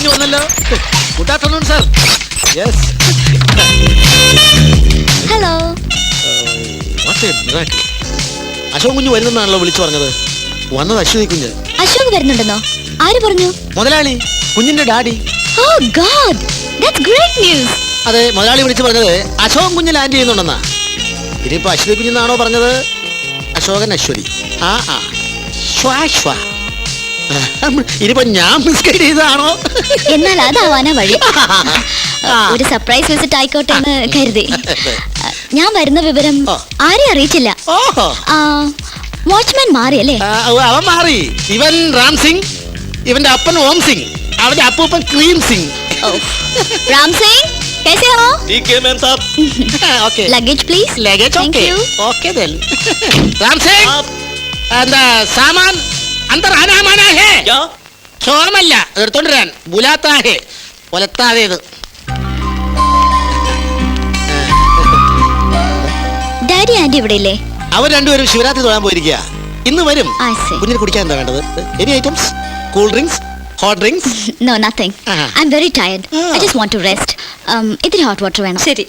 കുഞ്ഞു വന്നല്ലോ. Good afternoon sir. Yes. Hello. Ashok കുഞ്ഞു വരുന്നെന്നാണല്ലോ വിളിച്ചു പറഞ്ഞത്. വന്നത് അശ്വതി കുഞ്ഞ്. അശോക് വരുന്നുണ്ടെന്നോ? ആര് പറഞ്ഞു? മുതലാളി, കുഞ്ഞിന്റെ daddy. Oh God, that's great news. അതെ, മുതലാളി വിളിച്ചു പറഞ്ഞത് അശോക് കുഞ്ഞ് ലാൻഡ് ചെയ്യുന്നുണ്ടെന്നാ. ഇനിയിപ്പോ അശ്വതി കുഞ്ഞെന്നാണോ പറഞ്ഞത്? അശോകൻ അശ്വതി. ആ ആ ശ്വാ ശ്വാ. ഇനിയിപ്പോ ഞാൻ മിസ്ഗൈഡ് ചെയ്തതാണോ? എന്നാൽ അതാവാനാ വഴി. ഒരു സർപ്രൈസ് വിസിറ്റ് ആയിക്കോട്ടെ എന്ന് കരുതി. ഞാൻ വരുന്ന വിവരം ആരെയും അറിയിച്ചില്ല. വാച്ച്മാൻ മാറിയല്ലേ? അവൻ മാറി. ഇവൻ റാം സിംഗ്, ഇവന്റെ അപ്പൻ ഓം സിംഗ്, അവന്റെ അപ്പൂപ്പൻ ക്രീം സിംഗ്. റാം സിംഗ്, कैसे हो? ठीक है मैम साहब. Okay. Luggage please. Luggage Thank okay. you. Okay then. Ram Singh, എന്താ സാമാൻ അന്തർ ആനാമാന ഹേ? क्या? ചോറമല്ല, എടുത്തോണ്ട് വരാൻ. ബുലാത്താ ഹേ, ഒലത്താതേത്. ഡാഡി ആന്റി ഇവിടെ ഇല്ലേ? അവർ രണ്ടുപേരും ശിവരാത്രി തൊഴാൻ പോയിരിക്കുക. ഇന്ന് വരും. I see. കുഞ്ഞിന് കുടിക്കാൻ എന്താ വേണ്ടത്? Any items? Cool drinks, hot drinks? No, nothing. I'm very tired. I just want to rest. ഇതിൽ hot water വേണം. ശരി.